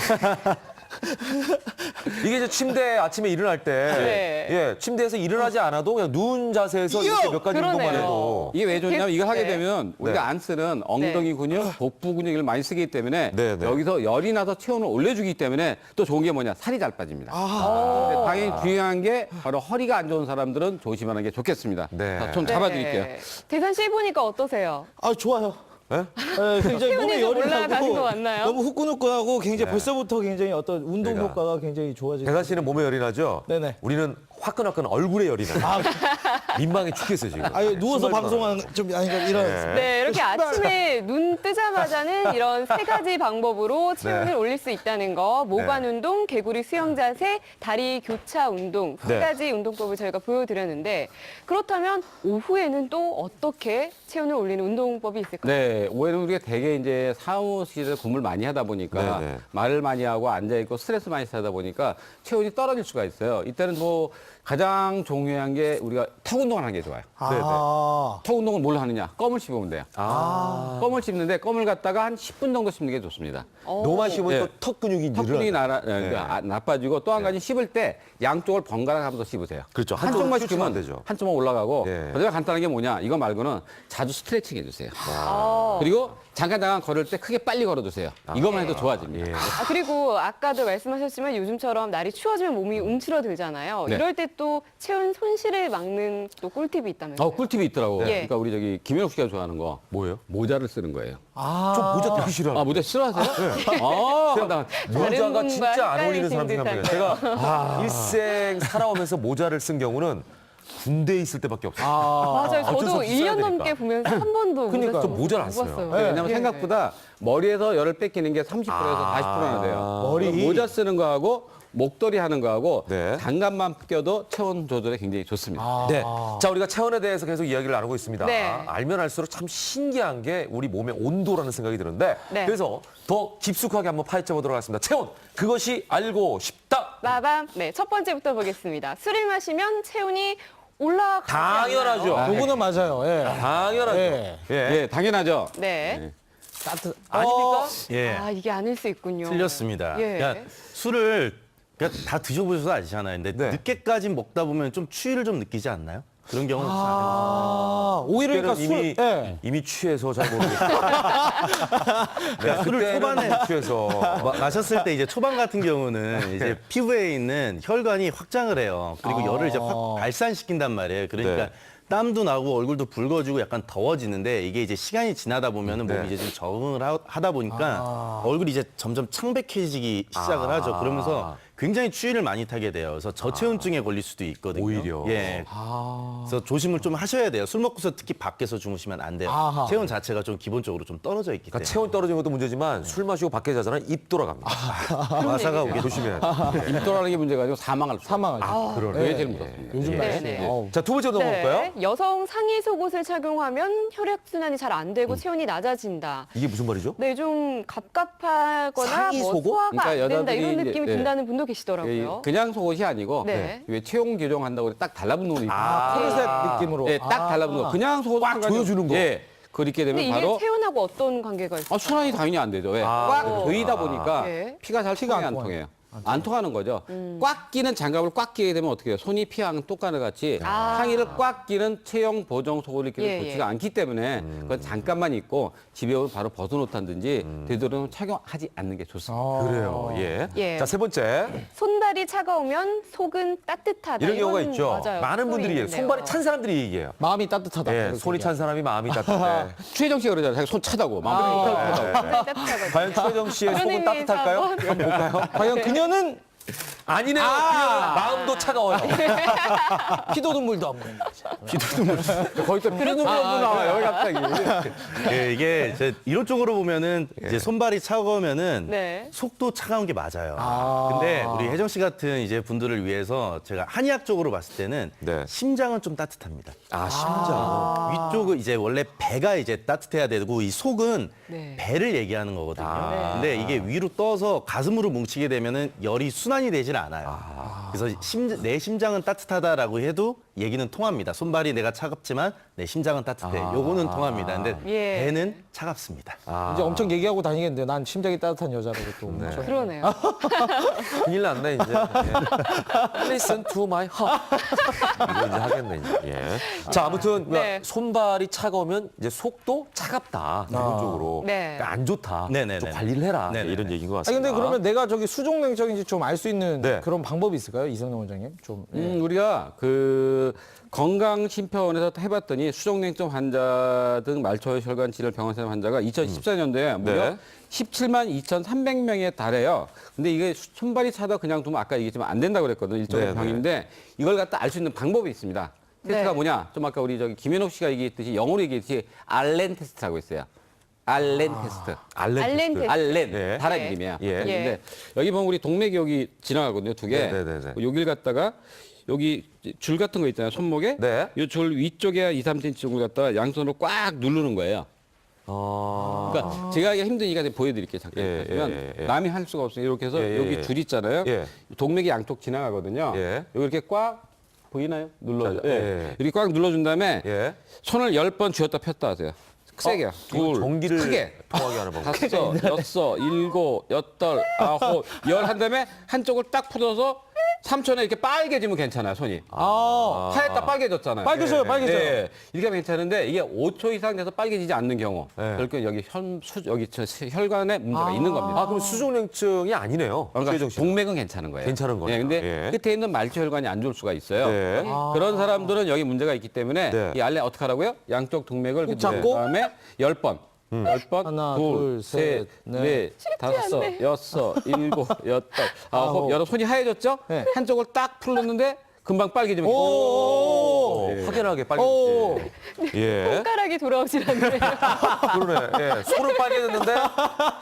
이게 이제 침대 아침에 일어날 때, 네. 예, 침대에서 일어나지 않아도 그냥 누운 자세에서 이렇게 몇 가지 그러네요. 운동만 해도. 이게 왜 좋냐면 이걸 하게 네. 되면 우리가 안 쓰는 엉덩이 근육, 복부 근육을 많이 쓰기 때문에 네, 네. 여기서 열이 나서 체온을 올려주기 때문에 또 좋은 게 뭐냐 살이 잘 빠집니다. 근데 당연히 중요한 게 바로 허리가 안 좋은 사람들은 조심하는 게 좋겠습니다. 네. 자, 좀 잡아드릴게요. 네. 대산 씨 해보니까 어떠세요? 아, 좋아요. 예? 네, 굉장히 몸에 체온이 좀 열이 올라가는 나고 거 맞나요? 너무 후끈후끈하고 굉장히 벌써부터 굉장히 어떤 운동 내가. 효과가 굉장히 좋아지고. 대산 씨는 몸에 열이 나죠? 네네. 우리는 화끈화끈 얼굴에 열이 나요. 민망해 죽겠어 지금. 아유, 누워서 방송하는 좀 아니 이런. 네, 이렇게 아침에 눈 뜨자마자는 이런 세 가지 방법으로 체온을 네. 올릴 수 있다는 거. 모관 운동, 개구리 수영 자세, 다리 교차 운동 세 네. 가지 운동법을 저희가 보여드렸는데 그렇다면 오후에는 또 어떻게 체온을 올리는 운동법이 있을까요? 네, 오해는 우리가 되게 이제 사무실에서 근무를 많이 하다 보니까 네, 네. 말을 많이 하고 앉아있고 스트레스 많이 쌓다 보니까 체온이 떨어질 수가 있어요. 이때는 뭐 가장 중요한 게 우리가 턱 운동을 하는 게 좋아요. 아. 턱 운동은 뭘 하느냐? 껌을 씹으면 돼요. 껌을 씹는데 껌을 갖다가 한 10분 정도 씹는 게 좋습니다. 너만 씹으면 네. 또 턱 근육이 턱 근육이 늘어나요. 나빠지고 또 한 가지 씹을 때 양쪽을 번갈아 가면서 씹으세요. 그렇죠. 한쪽만 한쪽은 씹으면 안 되죠. 한쪽만 올라가고 예. 가장 간단한 게 뭐냐? 이거 말고는 자주 스트레칭 해주세요. 아. 그리고 잠깐 걸을 때 크게 빨리 걸어주세요. 이것만 해도 좋아집니다. 예. 그리고 아까도 말씀하셨지만 요즘처럼 날이 추워지면 몸이 움츠러들잖아요. 네. 이럴 때 또 체온 손실을 막는 또 꿀팁이 있다면서요? 꿀팁이 있더라고. 예. 그러니까 우리 저기 김현욱 씨가 좋아하는 거 뭐예요? 모자를 쓰는 거예요. 저 모자 되게 싫어요. 모자 싫어하세요? 나 모자가 분과 진짜 안 어울리는 사람 중에 한 헷갈리신 명이에요. 제가 일생 살아오면서 모자를 쓴 경우는 군대에 있을 때밖에 없어요. 맞아요. 어쩔 수 저도 없이 1년 써야 넘게 되니까. 보면서 한 번도 그러니까요. 저 모자를 안 써요. 봤어요. 네. 왜냐면 예. 생각보다 머리에서 열을 뺏기는 게 30%에서 40%나 돼요. 머리. 모자 쓰는 거하고 목도리 하는 거하고 네. 장갑만 껴도 체온 조절에 굉장히 좋습니다. 네. 자, 우리가 체온에 대해서 계속 이야기를 나누고 있습니다. 네. 알면 알수록 참 신기한 게 우리 몸의 온도라는 생각이 드는데 네. 그래서 더 깊숙하게 한번 파헤쳐 보도록 하겠습니다. 체온, 그것이 알고 싶다. 빠밤. 네, 첫 번째부터 보겠습니다. 술을 마시면 체온이 올라가지 당연하죠. 않나요? 그거는 맞아요. 예. 당연하죠. 예. 예. 예, 당연하죠. 네. 따뜻. 아닙니까? 예. 아, 이게 아닐 수 있군요. 틀렸습니다. 예. 그러니까 술을 그냥 다 드셔보셔서 아시잖아요. 근데 네. 늦게까지 먹다 보면 좀 추위를 좀 느끼지 않나요? 그런 경우는 오히려 그러니까 그때는 술. 예. 이미 취해서 잘 모르겠어요. 네, 술을 그때는 초반에 이미 취해서 마셨을 때 이제 초반 같은 경우는 이제 피부에 있는 혈관이 확장을 해요. 그리고 열을 이제 확 발산시킨단 말이에요. 그러니까 네. 땀도 나고 얼굴도 붉어지고 약간 더워지는데 이게 이제 시간이 지나다 보면은 네. 몸이 이제 좀 적응을 하다 보니까 얼굴이 이제 점점 창백해지기 시작을 하죠. 그러면서 굉장히 추위를 많이 타게 돼요. 그래서 저체온증에 걸릴 수도 있거든요. 오히려. 예. 그래서 조심을 좀 하셔야 돼요. 술 먹고서 특히 밖에서 주무시면 안 돼요. 아하. 체온 자체가 좀 기본적으로 좀 떨어져 있기 때문에. 그러니까 체온 떨어지는 것도 문제지만 술 마시고 밖에 자잖아요. 입 돌아갑니다. 마사가 오게 조심해야 돼요. 입도라는 게 문제가 아니고 사망할 수. 사망하죠. 그게 제일 무섭습니다. 요즘 예. 날씨. 네네. 어우. 자, 두 번째 넘어갈까요? 네, 여성 상의 속옷을 착용하면 혈액순환이 잘 안 되고 체온이 낮아진다. 이게 무슨 말이죠? 네, 좀 갑갑하거나 상의 뭐 속옷? 소화가 그러니까 안 된다 이런 여자들이 느낌이 이제, 든다는 분도 예, 계시더라고요. 그냥 속옷이 아니고 네. 왜 체온 교정한다고 딱 달라붙는 옷 있죠. 컨셉 느낌으로. 예, 딱 달라붙는 거. 그냥 속옷 꽉 조여주는 거. 예, 그걸 입게 근데 되면 이게 바로 체온하고 어떤 관계가 있어요? 순환이 당연히 안 되죠. 왜? 꽉 조이다 보니까 네. 피가 잘 피가 통이 안 안 통해요. 안 통하는 거죠. 꽉 끼는 장갑을 꽉 끼게 되면 어떻게 해요? 손이 피랑 똑같이 상의를 꽉 끼는 체형 보정 속옷을 입게 되면 예, 좋지가 않기 때문에 그건 잠깐만 입고 집에 오면 바로 벗어놓다든지 되도록이면 착용하지 않는 게 좋습니다. 그래요. 예. 예. 자, 세 번째. 손발이 차가우면 속은 따뜻하다. 이런 경우가 이건 있죠. 맞아요. 많은 분들이 얘기해요. 있는데요. 손발이 찬 사람들이 얘기해요. 마음이 따뜻하다. 예, 그렇게 손이 찬 사람이 마음이 따뜻해. 최혜정 씨가 그러잖아요. 자기 손 차다고. 마음이 따뜻하다고. 손발이 따뜻하거든요. 과연 최정 씨의 그런 속은 의미에서 따뜻할까요? 한번- 한번 볼까요? 과연 그녀는 아니네요. 그녀는 마음도 차가워요. 피도 눈물도 없는 거지. 거의 또 피눈물도 나와요. 여기 갑자기. 예, 이게 이제 이런 쪽으로 보면은 이제 손발이 차가우면은 네. 속도 차가운 게 맞아요. 근데 우리 혜정 씨 같은 이제 분들을 위해서 제가 한의학 쪽으로 봤을 때는 네. 심장은 좀 따뜻합니다. 아, 심장. 위쪽은 이제 원래 배가 이제 따뜻해야 되고 이 속은 네. 배를 얘기하는 거거든요. 근데 이게 위로 떠서 가슴으로 뭉치게 되면은 열이 순환이 되질 않아요. 그래서 내 심장은 따뜻하다라고 해도 얘기는 통합니다. 손발이 내가 차갑지만 내 심장은 따뜻해. 요거는 통합니다. 근데 예. 배는 차갑습니다. 이제 엄청 얘기하고 다니겠는데 난 심장이 따뜻한 여자라고 또. 엄청. 그러네요. 큰일 났네 이제. 예. Listen to my heart. 이거 이제 하겠네 이제. 예. 자 아무튼 네. 손발이 차가우면 이제 속도 차갑다 기본적으로. 네. 그러니까 안 좋다. 네네네. 좀 관리를 해라. 네네네. 이런 얘기인 것 아니 같습니다. 근데 그러면 내가 저기 수족냉증인지 좀 알 수 있는 네. 그런 방법이 있을까요, 이성용 원장님? 좀. 예. 우리가 그 건강심표원에서 해봤더니 수족냉증 환자 등 말초혈관 질환 병원생 환자가 2014년도에 무려 네. 17만 2,300명에 달해요. 근데 이게 손발이 차다 그냥 두면 아까 얘기했지만 안 된다고 그랬거든요. 일종의 네, 병인데 이걸 갖다 알 수 있는 방법이 있습니다. 테스트가 네. 뭐냐? 좀 아까 우리 저기 김현옥 씨가 얘기했듯이 영어로 얘기했듯이 알렌 테스트라고 있어요. 알렌 테스트. 알렌 테스트. 알렌 예. 다른 예. 이름이에요. 예. 근데 여기 보면 우리 동맥이 여기 지나가거든요, 두 개. 네네네네. 여길 갖다가 여기 줄 같은 거 있잖아요, 손목에. 네. 이 줄 위쪽에 한 2, 3cm 정도 갖다가 양손으로 꽉 누르는 거예요. 그러니까 제가 하기가 힘드니까 제가 보여드릴게요, 잠깐. 예, 그러면 예. 남이 할 수가 없어요. 이렇게 해서 예, 예, 여기 예. 줄 있잖아요. 예. 동맥이 양쪽 지나가거든요. 예. 여기 이렇게 꽉 보이나요? 눌러줘. 자, 예. 예. 이렇게 꽉 눌러준 다음에 예. 손을 10번 쥐었다 폈다 하세요. 세게. 이건 둘, 전기를 크게. 통하게 하는 방법. 다섯, 여섯, 일곱, 여덟, 아홉, 열 한 다음에 한쪽을 딱 풀어서 3초에 이렇게 빨개지면 괜찮아요, 손이. 하얗다 빨개졌잖아요. 빨개져요, 빨개져요. 네. 이렇게 하면 괜찮은데 이게 5초 이상 돼서 빨개지지 않는 경우. 네. 그러니까 여기 여기 혈관에 문제가 있는 겁니다. 아 그럼 수족냉증이 아니네요. 그러니까 최혜정 씨. 동맥은 괜찮은 거예요. 괜찮은 거네요. 네, 근데 예. 끝에 있는 말초혈관이 안 좋을 수가 있어요. 네. 그런 사람들은 여기 문제가 있기 때문에 네. 이 알레 어떻게 하라고요? 양쪽 동맥을 이렇게 잡고? 누른 다음에 10번. 10번, 하나, 둘, 둘, 셋, 셋, 넷. 넷, 다섯, 여섯, 일곱, 여덟, 아홉. 여러 손이 하얘졌죠? 네. 한쪽을 딱 풀었는데 금방 빨개지면 확연하게 오. 빨개졌지. 예. 손가락이 돌아오질 않네요. 그러네. 예. 손은 빨개졌는데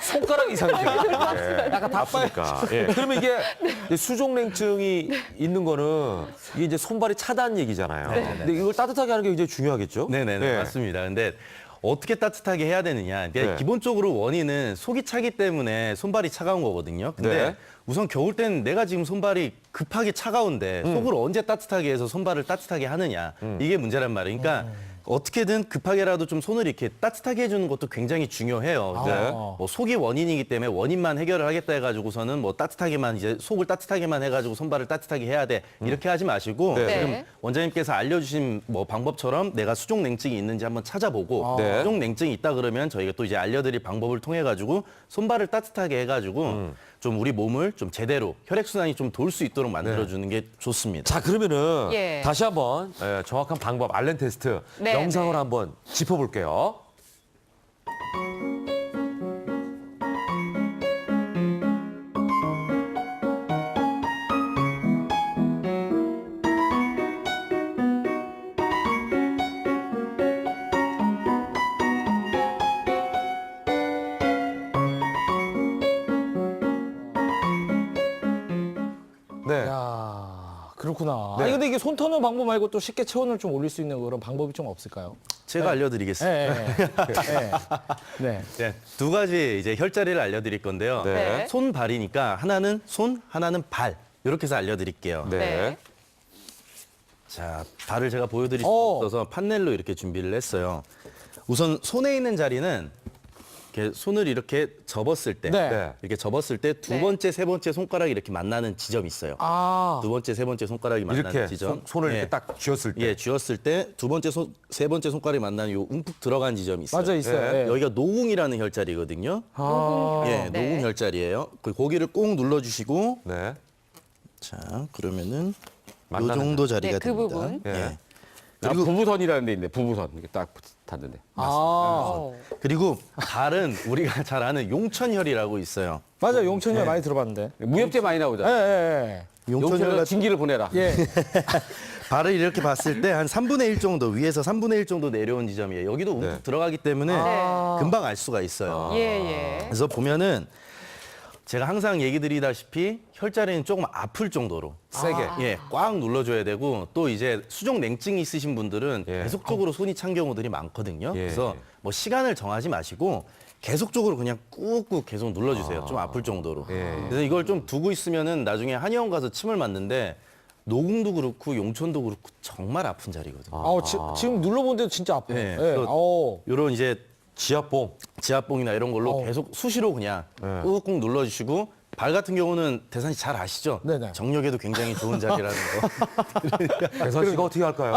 손가락 이상해지네. 예. 약간 답습니까. 예. 그러면 이게 이제 수족냉증이 있는 거는 이게 이제 손발이 차다는 얘기잖아요. 근데 이걸 따뜻하게 하는 게 굉장히 중요하겠죠? 네네네 예. 맞습니다. 근데 어떻게 따뜻하게 해야 되느냐? 그러니까 네. 기본적으로 원인은 속이 차기 때문에 손발이 차가운 거거든요. 근데 네. 우선 겨울 때는 내가 지금 손발이 급하게 차가운데 속을 언제 따뜻하게 해서 손발을 따뜻하게 하느냐 이게 문제란 말이에요. 그러니까 어떻게든 급하게라도 좀 손을 이렇게 따뜻하게 해주는 것도 굉장히 중요해요. 그러니까 뭐 속이 원인이기 때문에 원인만 해결을 하겠다 해가지고서는 뭐 따뜻하게만 이제 속을 따뜻하게만 해가지고 손발을 따뜻하게 해야 돼 이렇게 하지 마시고 네. 지금 네. 원장님께서 알려주신 뭐 방법처럼 내가 수족냉증이 있는지 한번 찾아보고 네. 수족냉증이 있다 그러면 저희가 또 이제 알려드릴 방법을 통해 가지고 손발을 따뜻하게 해가지고 좀 우리 몸을 좀 제대로 혈액순환이 좀 돌 수 있도록 만들어주는 게 좋습니다. 자 그러면은 예. 다시 한번 정확한 방법 알렌 테스트 네, 영상을 네. 한번 짚어볼게요. 네. 야, 그렇구나. 아니 근데 이게 손 터는 방법 말고 또 쉽게 체온을 좀 올릴 수 있는 그런 방법이 좀 없을까요? 제가 알려드리겠습니다. 네. 네, 두 가지 이제 혈자리를 알려드릴 건데요. 네. 손, 발이니까 하나는 손, 하나는 발 이렇게 해서 알려드릴게요. 네. 네. 자, 발을 제가 보여드릴 수 오. 없어서 판넬로 이렇게 준비를 했어요. 우선 손에 있는 자리는 이렇게 손을 이렇게 접었을 때, 네. 이렇게 접었을 때 두 네. 번째, 세 번째 손가락이 이렇게 만나는 지점이 있어요. 아, 두 번째, 세 번째 손가락이 만나는 이렇게 지점. 손을 예. 이렇게 딱 쥐었을 때. 예, 쥐었을 때 두 번째, 세 번째 손가락이 만나는 요 움푹 들어간 지점이 있어요. 맞아 있어요. 네. 예. 여기가 노궁이라는 혈자리거든요. 아, 예, 네. 노궁 혈자리예요. 그 고기를 꼭 눌러주시고, 네. 자, 그러면은 요 만나는 정도 자리가 네, 그 됩니다. 부분. 예. 예. 그리고 부부선이라는 데 있는데 부부선 이렇게 딱 닿는데. 어. 그리고 발은 우리가 잘 아는 용천혈이라고 있어요. 맞아 용천이 많이 들어봤는데. 무협제 많이 예, 나오잖아요. 예, 용천에서 진기를 보내라. 예. 예. 발을 이렇게 봤을 때 한 3분의 1 정도, 위에서 3분의 1 정도 내려온 지점이에요. 여기도 움푹 들어가기 때문에 네. 금방 알 수가 있어요. 예, 예. 그래서 보면은 제가 항상 얘기 드리다시피 혈자리는 조금 아플 정도로 세게. 예, 꽉 눌러줘야 되고 또 이제 수족 냉증이 있으신 분들은 예. 계속적으로 손이 찬 경우들이 많거든요. 예. 그래서 뭐 시간을 정하지 마시고 계속적으로 그냥 꾹꾹 계속 눌러주세요. 좀 아플 정도로. 예. 그래서 이걸 좀 두고 있으면은 나중에 한의원 가서 침을 맞는데 노궁도 그렇고 용천도 그렇고 정말 아픈 자리거든요. 지금 눌러본데도 진짜 아파요. 네, 예. 그래서 요런 이제 지압봉. 지압봉이나 이런 걸로 계속 수시로 그냥 꾹꾹 눌러주시고 발 같은 경우는 대산 씨 잘 아시죠? 네네. 정력에도 굉장히 좋은 자리라는 거. 대선 씨가 어떻게 할까요?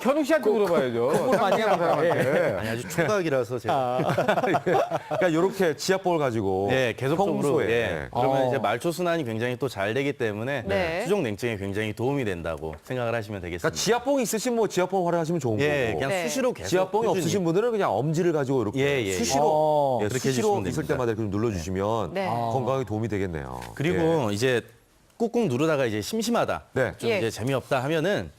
현웅 씨한테 물어봐야죠. 많이 하는 사람한테. 아니 아주 초각이라서 제가 그러니까 이렇게 지압봉을 가지고 예, 계속적으로 평소에 예, 그러면 이제 말초 순환이 굉장히 또 잘 되기 때문에 네. 수족 냉증에 굉장히 도움이 된다고 생각을 하시면 그러니까 되겠습니다. 지압봉이 있으신 뭐 지압봉 활용하시면 좋은 예, 거고. 그냥 네. 수시로 계속 지압봉이 꾸준히. 없으신 분들은 그냥 엄지를 가지고 이렇게 예, 예, 예. 수시로 예, 그렇게 수시로 해주시면 있을 됩니다. 때마다 이렇게 눌러주시면 네. 건강에 도움이 되겠네요. 그리고 이제 꾹꾹 누르다가 이제 심심하다, 네. 좀 예. 이제 재미없다 하면은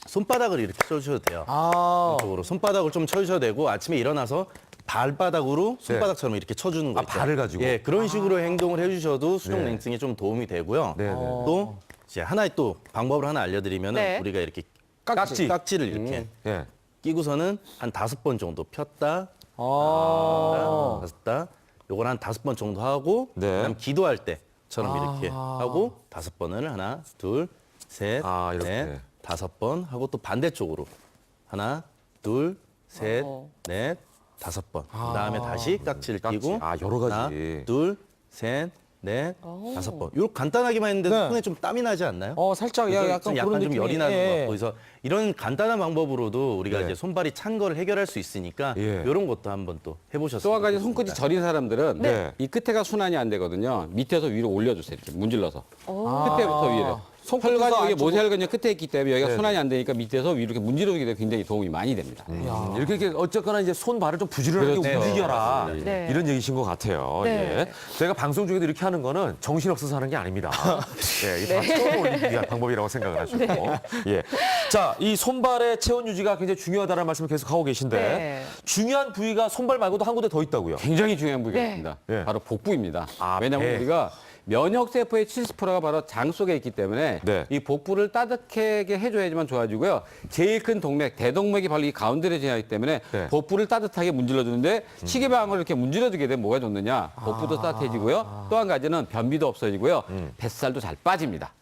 손바닥을 이렇게 쳐주셔도 돼요. 아, 이쪽으로 손바닥을 좀 쳐주셔도 되고 아침에 일어나서 발바닥으로 손바닥처럼 이렇게 쳐주는 거 아, 있죠. 발을 가지고? 예, 그런 식으로 행동을 해주셔도 수족 네. 냉증에 좀 도움이 되고요. 네, 네. 또 이제 하나의 또 방법을 하나 알려드리면 네. 우리가 이렇게 깍지. 깍지를 이렇게 예. 끼고서는 한 5번 정도 폈다, 아. 폈다. 요걸 한 5번 정도 하고 네. 그다음 기도할 때처럼 이렇게 하고 5번을 하나, 둘, 셋, 아, 이렇게. 넷, 5번 하고 또 반대쪽으로 하나, 둘, 셋, 넷, 5번. 그다음에 다시 깍지를 깍지. 끼고 아, 여러 가지. 하나, 둘, 셋, 넷, 5번. 이렇게 간단하기만 했는데 네. 손에 좀 땀이 나지 않나요? 살짝 약간 좀 그런 좀 느낌이, 열이 나는 예. 것 같고 그래서 이런 간단한 방법으로도 우리가 네. 이제 손발이 찬 거를 해결할 수 있으니까 예. 이런 것도 한번 또 해보셨으면 또 한 가지 좋겠습니다. 손끝이 저린 사람들은 네. 이 끝에가 순환이 안 되거든요. 밑에서 위로 올려주세요. 이렇게 문질러서. 끝에부터 위로. 손끝에서 혈관이 여기 안쪽으로. 모세혈관이 끝에 있기 때문에 여기가 네, 순환이 안 되니까 밑에서 위로 이렇게 문질러주게 되면 굉장히 도움이 많이 됩니다. 이렇게 어쨌거나 이제 손 발을 좀 부지런하게 그렇죠. 움직여라 네. 이런 얘기신 것 같아요. 네. 예. 저희가 방송 중에도 이렇게 하는 거는 정신 없어서 하는 게 아닙니다. 예, 이게 다 처음 올리기 위한 방법이라고 생각을 하시고. 예. 자, 이 손발의 체온 유지가 굉장히 중요하다는 말씀을 계속 하고 계신데 네. 중요한 부위가 손발 말고도 한 군데 더 있다고요. 굉장히 중요한 부위가 네. 있습니다. 네. 바로 복부입니다. 아, 왜냐하면 배. 우리가 면역세포의 70%가 바로 장 속에 있기 때문에 네. 이 복부를 따뜻하게 해줘야지만 좋아지고요. 제일 큰 동맥, 대동맥이 바로 이 가운데를 지나기 때문에 네. 복부를 따뜻하게 문질러주는데 시계방을 이렇게 문질러주게 되면 뭐가 좋느냐. 복부도 따뜻해지고요. 또 한 가지는 변비도 없어지고요. 뱃살도 잘 빠집니다.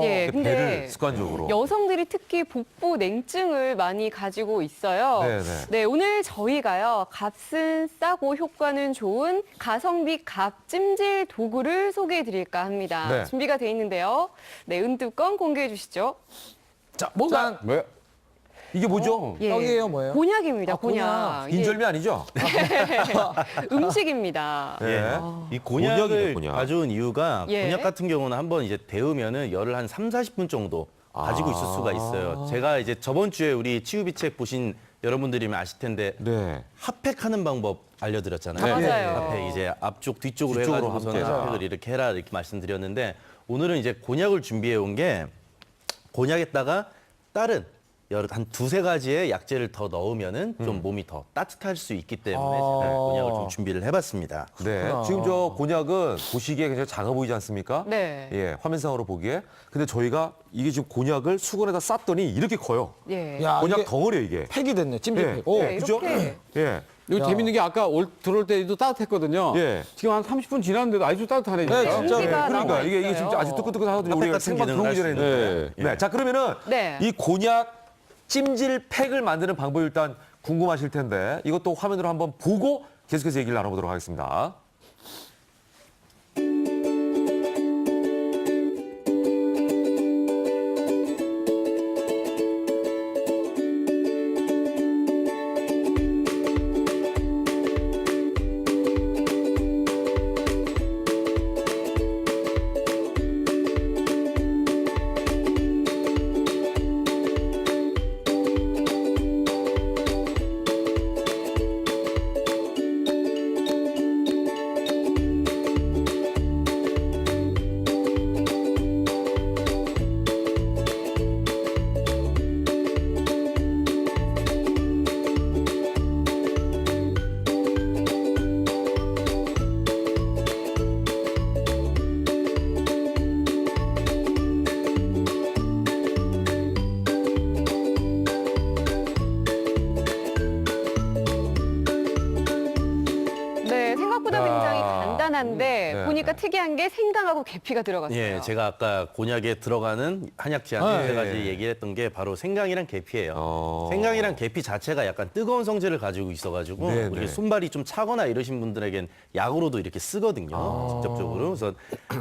예, 그 근데 배를 습관적으로. 여성들이 특히 복부 냉증을 많이 가지고 있어요. 네, 네. 오늘 저희가요, 값은 싸고 효과는 좋은 가성비 값 찜질 도구를 소개해 드릴까 합니다. 네. 준비가 돼 있는데요. 네, 은뚜껑 공개해 주시죠. 자, 뭔가 왜? 이게 뭐죠? 예. 떡이에요, 뭐예요? 곤약입니다, 아, 곤약. 이게 인절미 아니죠? 음식입니다. 예. 이 곤약이네, 곤약을 곤약. 가져온 이유가 예. 곤약 같은 경우는 한번 이제 데우면은 열을 한 3, 40분 정도 가지고 있을 수가 있어요. 제가 이제 저번 주에 우리 치유비 책 보신 여러분들이면 아실 텐데 네. 핫팩하는 방법 알려드렸잖아요. 아, 맞아요. 핫팩 이제 앞쪽 뒤쪽으로 뒤쪽으로 해가지고서는 함께. 핫팩을 이렇게 해라 이렇게 말씀드렸는데 오늘은 이제 곤약을 준비해 온 게 곤약에다가 다른 한 두세 가지의 약재를 더 넣으면은 좀 몸이 더 따뜻할 수 있기 때문에 제가 곤약을 좀 준비를 해봤습니다. 네. 지금 저 곤약은 보시기에 굉장히 작아 보이지 않습니까? 네. 예, 화면상으로 보기에. 근데 저희가 이게 지금 곤약을 수건에다 쌌더니 이렇게 커요. 예. 야, 곤약 이게 덩어리야 이게. 팩이 됐네, 찜질팩. 예. 오, 네, 그죠? 이렇게. 예. 이거 재밌는 게 아까 들어올 때도 따뜻했거든요. 예. 지금 한 30분 지났는데도 아직도 따뜻하네. 네, 진짜. 진짜. 공기가 그러니까 남아 이게 있어요. 진짜 아직 뜨끈뜨끈하거든요. 우리가 같은 생방 기능을 들어오기 전에 할 수 했는데. 있는. 네. 자, 그러면은 네. 이 곤약 찜질 팩을 만드는 방법이 일단 궁금하실 텐데 이것도 화면으로 한번 보고 계속해서 얘기를 나눠보도록 하겠습니다. 한데 네, 보니까 특이한 게 생강하고 계피가 들어갔어요. 예, 제가 아까 곤약에 들어가는 한약 제한 세 가지 얘기를 했던 게 바로 생강이랑 계피예요. 생강이랑 계피 자체가 약간 뜨거운 성질을 가지고 있어가지고 네, 우리 네. 손발이 좀 차거나 이러신 분들에겐 약으로도 이렇게 쓰거든요. 직접적으로. 그래서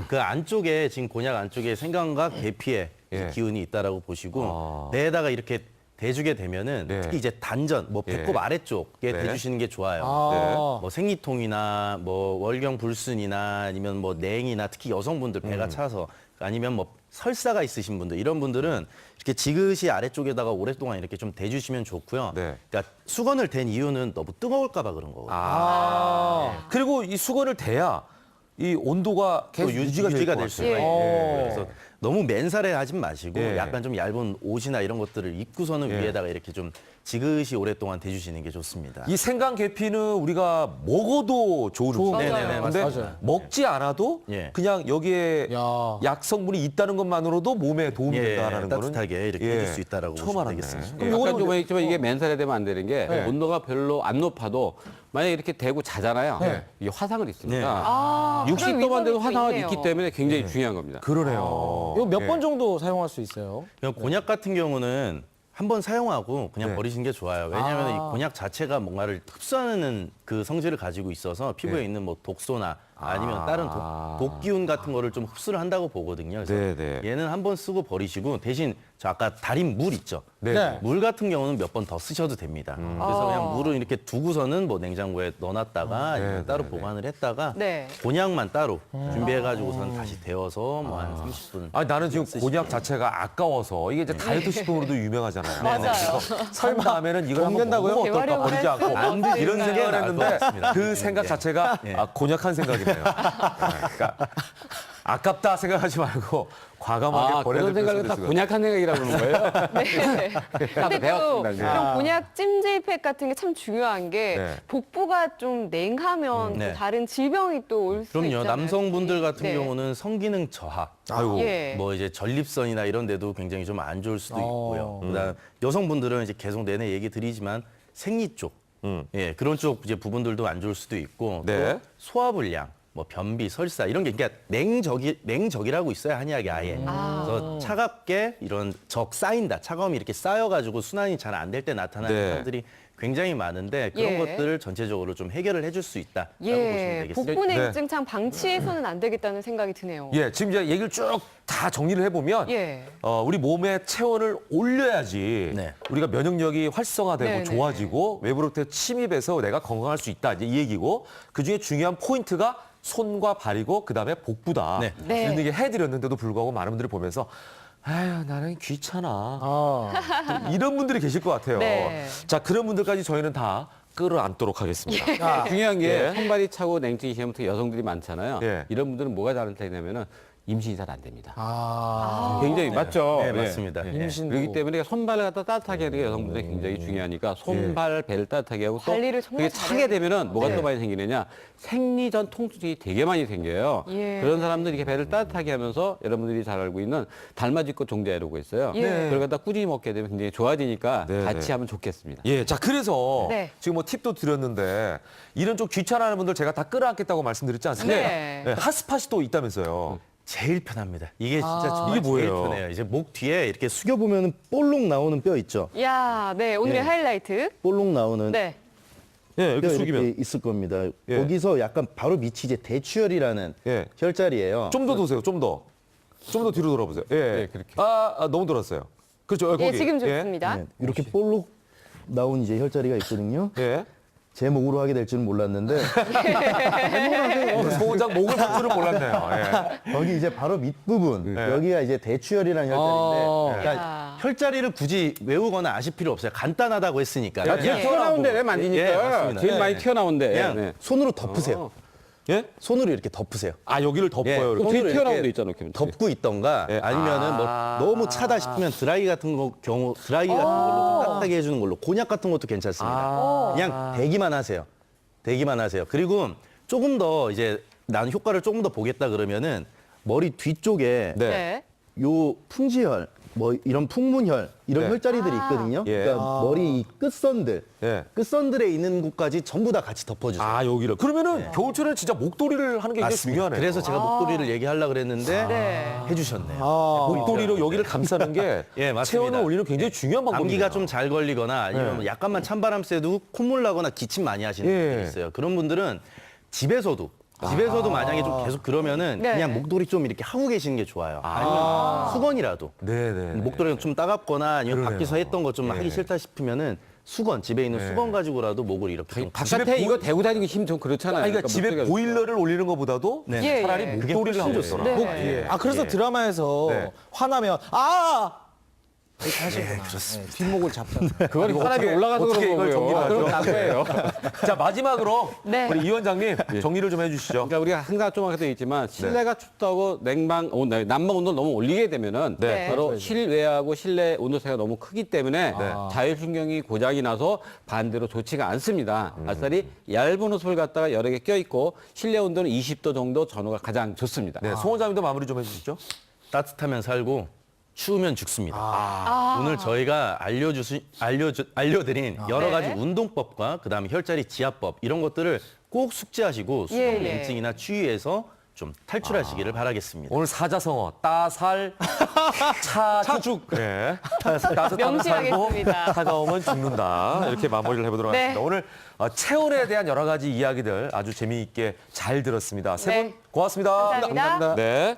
그 안쪽에 지금 곤약 안쪽에 생강과 계피의 예. 기운이 있다라고 보시고 배에다가 이렇게 대주게 되면은 네. 특히 이제 단전, 뭐 배꼽 예. 아래쪽에 네. 대주시는 게 좋아요. 뭐 생리통이나 뭐 월경 불순이나 아니면 뭐 냉이나 특히 여성분들 배가 차서 아니면 뭐 설사가 있으신 분들 이런 분들은 이렇게 지그시 아래쪽에다가 오랫동안 이렇게 좀 대주시면 좋고요. 네. 그러니까 수건을 댄 이유는 너무 뜨거울까 봐 그런 거거든요. 그리고 이 수건을 대야 이 온도가 또 계속 유지가 될 수가 있어요. 있어요. 그래서 너무 맨살에 하진 마시고 예. 약간 좀 얇은 옷이나 이런 것들을 입고서는 예. 위에다가 이렇게 좀 지그시 오랫동안 대주시는 게 좋습니다. 이 생강 계피는 우리가 먹어도 좋은 음식. 네네네, 근데 맞아요. 먹지 않아도 예. 그냥 여기에 야. 약 성분이 있다는 것만으로도 몸에 도움이 예, 된다라는 거는 따뜻하게 이렇게 예, 해줄 수 있다라고 처음 보시면 알았네. 되겠습니다. 예. 약간 좀 있지만 이게 맨살에 되면 안 되는 게 온도가 별로 안 높아도 만약에 이렇게 대고 자잖아요. 이게 화상을 입습니다. 네. 아, 그런 60도만 위험이 되고 또 화상을 있네요. 입기 때문에 굉장히 중요한 겁니다. 그러네요. 이거 몇 예. 번 정도 사용할 수 있어요? 그냥 곤약 같은 경우는 한번 사용하고 그냥 네. 버리시는 게 좋아요. 왜냐하면 이 곤약 자체가 뭔가를 흡수하는 그 성질을 가지고 있어서 피부에 네. 있는 뭐 독소나 아니면 다른 독기운 같은 거를 좀 흡수를 한다고 보거든요. 그래서 네, 네. 얘는 한번 쓰고 버리시고 대신 저 아까 달인 물 있죠. 네. 네. 물 같은 경우는 몇 번 더 쓰셔도 됩니다. 그래서 그냥 물을 이렇게 두고서는 뭐 냉장고에 넣어놨다가 아니면 네, 따로 네, 보관을 했다가 네. 곤약만 따로 준비해가지고서는 다시 데워서 뭐 한 30분. 아니 나는 지금 곤약 자체가 아까워서 이게 이제 다이어트 식품으로도 유명하잖아요. 맞아요. 산 다음에는 이걸 한번 먹는다고요? 먹으면 어떨까 재활용을 버리지 않고 안 드시는 이런 게 생각을 나을 것 했는데 같습니다. 그 생각 자체가 예. 곤약한 생각이네요. 그러니까 아깝다 생각하지 말고 과감하게 버려야 그런 될 생각을 수도 다 있을 것 곤약한 생각이라고 그러는 거예요? 네. 근데 또 배웠습니다, 이제. 이런 곤약 찜질팩 같은 게 참 중요한 게 네. 복부가 좀 냉하면 네. 또 다른 질병이 또 올 수 그럼요. 있잖아요. 남성분들 같은 네. 경우는 성기능 저하, 아이고. 예. 뭐 이제 전립선이나 이런 데도 굉장히 좀 안 좋을 수도 있고요. 그다음 여성분들은 이제 계속 내내 얘기 드리지만 생리 쪽, 예 그런 쪽 이제 부분들도 안 좋을 수도 있고 네. 또 소화불량, 뭐 변비, 설사 이런 게 그러니까 냉적이라고 있어요 한의학에 아예. 그래서 차갑게 이런 적 쌓인다, 차가움이 이렇게 쌓여가지고 순환이 잘 안 될 때 나타나는 네. 사람들이 굉장히 많은데 그런 예. 것들을 전체적으로 좀 해결을 해줄 수 있다라고 보시면 예, 되겠습니다. 복부 냉증 참 방치해서는 안 되겠다는 생각이 드네요. 예, 지금 이제 얘기를 쭉 다 정리를 해보면 예. 우리 몸의 체온을 올려야지 네. 우리가 면역력이 활성화되고 네네. 좋아지고 외부로부터 침입해서 내가 건강할 수 있다 이제 이 얘기고 그중에 중요한 포인트가 손과 발이고 그다음에 복부다. 네. 네. 이런 얘기 해드렸는데도 불구하고 많은 분들이 보면서 아유 나는 귀찮아 아. 이런 분들이 계실 것 같아요. 네. 자 그런 분들까지 저희는 다 끌어안도록 하겠습니다. 중요한 게 예. 손발이 차고 냉증이 심하면 특히 여성들이 많잖아요. 예. 이런 분들은 뭐가 잘못되냐면은 임신이 잘 안 됩니다. 아. 굉장히 맞죠? 네, 예. 맞습니다. 예. 예. 임신도. 그렇기 때문에 손발을 갖다 따뜻하게 하는 게 여성분들이 굉장히 중요하니까 손발, 배를 따뜻하게 하고 또 관리를 정말 그게 차게 되면은 뭐가 또 많이 생기느냐 생리전 통증이 되게 많이 생겨요. 예. 그런 사람들이 이렇게 배를 따뜻하게 하면서 여러분들이 잘 알고 있는 달맞이꽃 종자이라고 있어요. 예. 그걸 갖다 꾸준히 먹게 되면 굉장히 좋아지니까 네, 같이 네. 하면 좋겠습니다. 예, 자 그래서 네. 지금 뭐 팁도 드렸는데 이런 좀 귀찮아하는 분들 제가 다 끌어안겠다고 말씀드렸지 않습니까? 네. 네, 핫스팟이 또 있다면서요. 제일 편합니다. 이게 진짜 정말 이게 뭐예요? 제일 편해요. 이제 목 뒤에 이렇게 숙여 보면은 볼록 나오는 뼈 있죠. 야, 네, 오늘의 예. 하이라이트. 볼록 나오는 네. 예, 뼈 이렇게 이렇게 숙이면 있을 겁니다. 예. 거기서 약간 바로 밑이 이제 대추혈이라는 예. 혈자리예요. 좀 더 도세요. 좀 더. 좀 더 뒤로 돌아보세요. 예. 네, 그렇게. 너무 돌았어요. 그렇죠. 예, 거기. 지금 좋습니다. 네, 이렇게 볼록 나온 이제 혈자리가 있거든요. 예. 제 목으로 하게 될 줄은 몰랐는데 송 원장 목을 볼 줄은 몰랐네요. 예. 거기 이제 바로 밑부분 네. 여기가 이제 대추혈이라는 혈자리인데 그러니까 야. 혈자리를 굳이 외우거나 아실 필요 없어요. 간단하다고 했으니까. 야, 그냥, 제일 튀어나온데 왜 만지니까? 예, 맞습니다. 제일 네. 많이 튀어나온데. 그냥 네. 손으로 덮으세요. 예? 손으로 이렇게 덮으세요. 아, 여기를 덮어요. 예, 이렇게. 또 뒤에 손으로 튀어나온 이렇게 데 있잖아, 이렇게. 덮고 있던가 예. 아니면은 뭐 너무 차다 싶으면 드라이 같은 경우 드라이 같은 걸로 좀 따뜻하게 해주는 걸로 곤약 같은 것도 괜찮습니다. 그냥 대기만 하세요. 대기만 하세요. 그리고 조금 더 이제 나는 효과를 조금 더 보겠다 그러면은 머리 뒤쪽에 네. 네. 요 풍지혈 뭐 이런 풍문혈 이런 네. 혈자리들이 있거든요. 예. 그러니까 머리 이 끝선들, 예. 끝선들에 있는 곳까지 전부 다 같이 덮어주세요. 아, 여기를. 그러면은 겨울철에는 진짜 목도리를 하는 게 굉장히 중요하네요. 그래서 제가 목도리를 얘기하려고 그랬는데 네. 해주셨네요. 목도리로 여기를 감싸는 게 예, 맞습니다. 체온을 올리는 굉장히 중요한 방법이에요. 감기가 좀 잘 걸리거나 아니면 네. 약간만 찬바람 쐬도 콧물 나거나 기침 많이 하시는 예. 분들이 있어요. 그런 분들은 집에서도 만약에 좀 계속 그러면은 네. 그냥 목도리 좀 이렇게 하고 계시는 게 좋아요. 아니면 수건이라도 네네. 목도리가 좀 따갑거나 아니면 그러네요. 밖에서 했던 거 좀 예. 하기 싫다 싶으면은 수건, 집에 있는 수건 가지고라도 목을 이렇게 좀 바깥에 이거 대고 다니기 힘 좀 그렇잖아요. 그러니까 집에 목소리가 보일러를 올리는 것보다도 네. 예, 차라리 예. 목도리를 하고 훨씬 있어라. 좋습니다. 네. 예. 그래서 드라마에서 네. 화나면 이렇게 하시구나. 그렇습니다. 뒷목을 잡잖아요. 그건 혈압이 올라가서 어떻게 그런 이걸 거고요. 정리를 그럼 하죠? 난 거예요. 자, 마지막으로 네. 우리 이 원장님 정리를 좀 해주시죠. 그러니까 우리가 항상 좀 하게 있지만 실내가 춥다고 난방 온도를 너무 올리게 되면은 네. 바로 실외하고 실내 온도 차이가 너무 크기 때문에 자율신경이 고장이 나서 반대로 좋지가 않습니다. 아싸리 얇은 옷을 갖다가 여러 개 껴입고 실내 온도는 20도 정도 전후가 가장 좋습니다. 네, 송 원장님도 마무리 좀 해주시죠. 따뜻하면 살고 추우면 죽습니다. 오늘 저희가 알려드린 여러 가지 네. 운동법과 그다음에 혈자리 지압법 이런 것들을 꼭 숙지하시고 예, 예. 수족냉증이나 추위에서 좀 탈출하시기를 바라겠습니다. 오늘 사자성어 따살 차죽 네. 따뜻하면 살고 명심하겠습니다. 차가우면 죽는다 이렇게 마무리를 해보도록 네. 하겠습니다. 오늘 체온에 대한 여러 가지 이야기들 아주 재미있게 잘 들었습니다. 세 분 네. 고맙습니다. 감사합니다. 네.